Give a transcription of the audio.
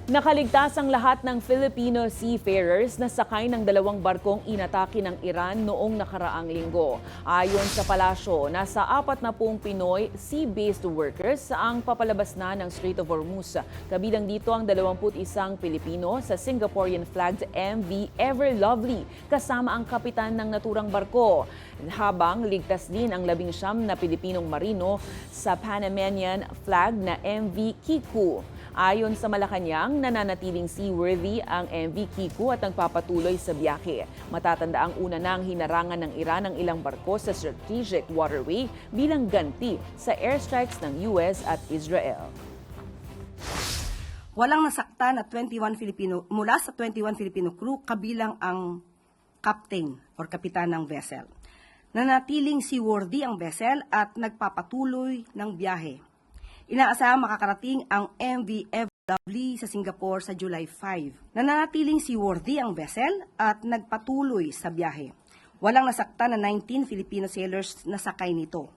Nakaligtas ang lahat ng Filipino seafarers na sakay ng dalawang barkong inatake ng Iran noong nakaraang linggo. Ayon sa palasyo, nasa 40 Pinoy sea-based workers ang papalabas na ng Strait of Hormuz. Kabilang dito ang 21 Pilipino sa Singaporean-flagged MV Ever Lovely kasama ang kapitan ng naturang barko. Habang ligtas din ang 19 na Pilipinong marino sa Panamanian flag na MV Kiku. Ayon sa Malacanang, nananatiling seaworthy ang MV Kiku at nagpapatuloy sa biyahe. Matatanda ang una nang hinarangan ng Iran ang ilang barko sa strategic waterway bilang ganti sa airstrikes ng US at Israel. Walang nasaktan at 21 Filipino mula sa 21 Filipino crew kabilang ang captain or kapitan ng vessel. Nanatiling seaworthy ang vessel at nagpapatuloy ng biyahe. Inaasahang makakarating ang MV Ever Lovely sa Singapore sa July 5. Nananatiling seaworthy ang vessel at nagpatuloy sa biyahe. Walang nasaktan na 19 Filipino sailors na sakay nito.